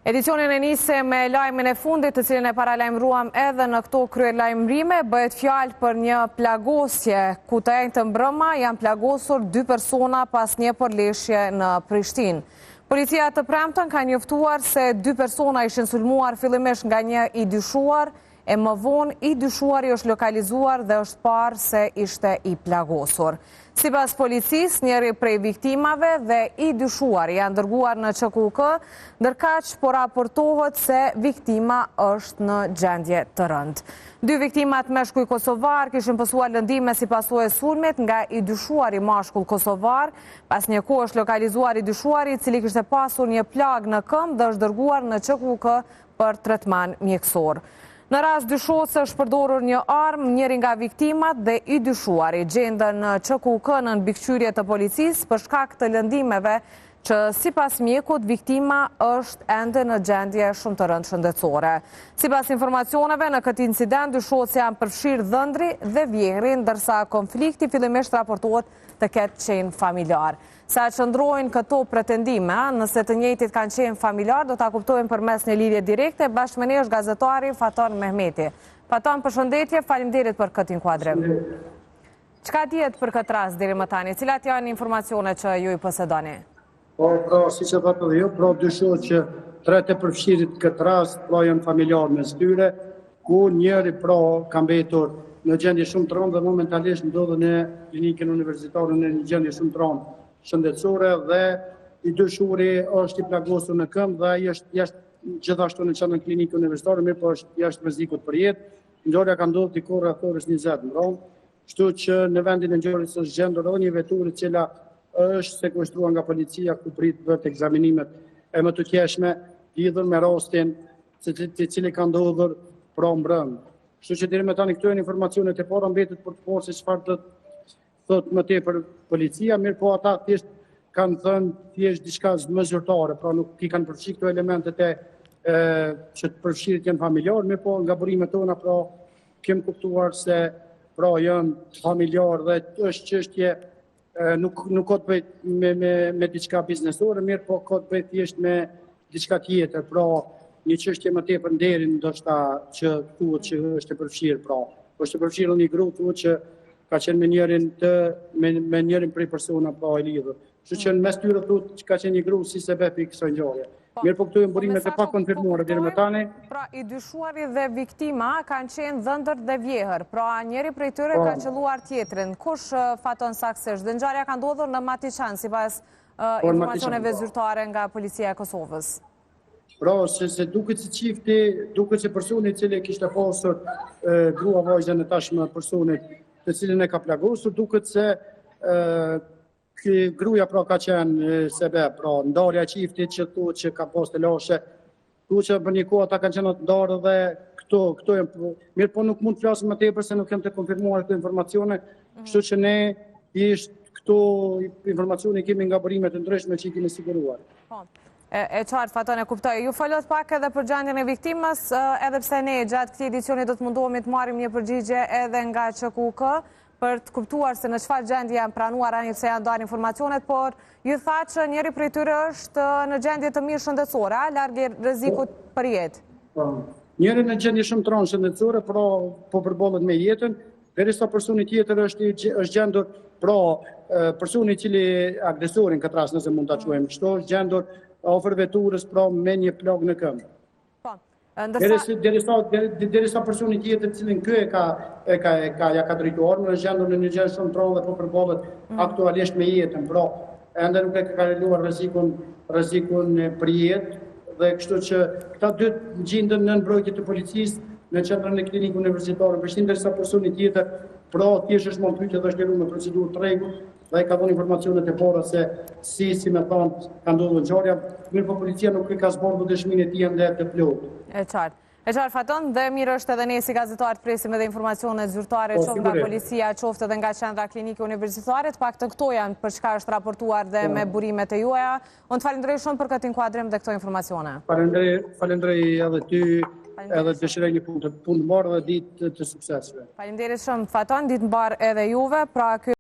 Edicionin e nisi me lajmin e fundit, të cilin e paralajmëruam edhe në këto kryelajmërime, bëhet fjalë për një plagosje ku të njëjtën mbrëma janë plagosur 2 persona pas një përleshje në Prishtinë. Policia të premten ka njoftuar se 2 persona ishin sulmuar fillimisht nga një i dyshuar, e më vonë i dyshuari është lokalizuar dhe është parë se ishte i plagosur. Sipas policisë, njëri prej viktimave dhe i dyshuar janë dërguar në QKUK, ndërkaq po raportohet se viktima është në gjendje të rëndë. 2 viktimat meshkuj kosovar kishin pësuar lëndime si pasojë e sulmit nga i dyshuari mashkull kosovar, pas një kohë është lokalizuar i dyshuari, i cili kishte pasur një plag në këmbë dhe është dërguar në QKUK për tretman mjekësor. Në rast dyshohet se është përdorur një armë, njëri nga viktimat dhe i dyshuari gjenden në QKUK në mbikëqyrje të policisë për shkak të lëndimeve që sipas mjekut viktima është ende në gjendje shumë të rëndë shëndetësore. Sipas informacioneve, në këtë incident dyshohet se janë përfshirë dhëndri dhe vjehri, ndërsa konflikti fillimisht raportohet të ketë qenë familjar. Sa qëndrojnë këto pretendime, nëse të njëjtit kanë qenë familjar, do ta kuptojmë përmes një lidhje direkte, bashkë me ne është gazetari Faton Mehmeti. Faton, përshëndetje, faleminderit për këtë inkuadrim. Çka dihet për këtë rast deri më tani? Cilat janë informacionet që ju i posedoni? Pra, si që thotë dhe jo, pra dyshohet që 3 të përfshirit këtë rast, pra janë familjar me styre, ku njëri pra ka mbetur në gjendje shumë të rëndë dhe momentalisht ndodhen në klinikën universitare në një gjendje shumë të rëndë shëndetësore dhe i dyshuri është i plagosur në këmbë dhe është gjithashtu në qendrën klinikë universitare, mirë po është jashtë rrezikut për jetë. Ngjarja ka ndodhur diku rreth orës 20 në Rom, kështu që në vendin e ngjarjes është gjendur edhe një veturë e cila është sekuestruar nga policia ku prit bëhet ekzaminimet e më të tjeshme lidhur me rastin i cili ka ndodhur pra mbrëm. Kështu që deri më tani këto janë informacionet e para, mbetet për të parë se çfarë do thot më tepër policia, mirë po ata thjesht kanë thënë thjesht diçka zgjuartare, pra nuk i kanë përfshirë këto elementet që të përfshirët janë familjar, mirë po nga burimet tona pra kemi kuptuar se pra janë familjar dhe është çështje nuk ka të bëjë me diçka biznesore, mirë po ka të bëjë thjesht me diçka tjetër, pra një çështje më tepër nderin ndoshta që thuhet që është e përfshirë, pra është e përfshirë një grup thuhet që ka qenë me njërin prej persona pa e lidhur. Kështu që në mes tyre thotë që ka qenë një grup si sebepi i kësaj ngjarje. Mirë po këto janë burimet e pakonfirmuara deri më tani. Pra i dyshuari dhe viktima kanë qenë dhëndër dhe vjehër. Pra njëri prej tyre ka qelluar tjetrin. Kush Faton saktësisht? Dhe ngjarja ka ndodhur në Matiçan sipas informacioneve zyrtare nga policia e Kosovës. Pra, se duket si çifti, duket se personi i cili kishte pasur grua vajzën e tashmë personit të cilin e ka plagosur, duket se gruaja pra ka qenë sebeb, pra ndarja e çiftit që thuhet që ka pas të lashe, thuhet që për një kohë ata kanë qenë të ndarë dhe këto janë mirë, po nuk mund të flasim më tepër se nuk janë të konfirmuar këto informacione, kështu që ne këto informacione kemi nga burimet e ndryshme që i kemi siguruar. E qartë, Faton, e kuptoj. Ju falot pak edhe për gjendjen e viktimës, edhe pse ne gjatë këtij edicioni do të mundohemi të marrim një përgjigje edhe nga QKUK për të kuptuar se në çfarë gjendje janë pranuar ani pse janë ndarë informacionet, por ju tha që njëri prej tyre është në gjendje të mirë shëndetësore, larg rrezikut për jetë. Njëri në gjendje shumë të rëndë shëndetësore, pra po përballet me jetën, derisa personi tjetër është gjendur, pra personi i cili agresorin këtë rast nëse mund ta quajmë kështu, është gjendur afër veturës pra me një plag në këmbë. Derisa personi tjetër cilin ky ja ka drejtuar, në gjendur në një gjendje shumë të rëndë dhe po përballet aktualisht me jetën, pra ende nuk e ka kaluar rrezikun për jetë dhe kështu që këta dy gjenden në mbrojtje të policisë në qendrën e klinikës universitare në Prishtinë, derisa personi tjetër pra thjesht është montuar dhe është liruar me procedurë të rregullt dhe ka dhënë informacionet e para se si më thonë ka ndodhur ngjarja, mirë po policia nuk i ka zbardhur dëshminë e tij ende të plotë. E qartë. E qartë, Faton, dhe mirë është edhe ne si gazetarë të presim edhe informacionet zyrtare qoftë nga policia, qoftë edhe nga qendra klinike universitare, të paktën këto janë për çka është raportuar dhe me burimet e juaja. Unë të falenderoj shumë për këtë inkuadrim dhe këto informacione. Falenderoj edhe ty, edhe të dëshiroj një punë të mbarë dhe ditë të suksesshme. Faleminderit shumë, Faton, ditë mbarë edhe juve.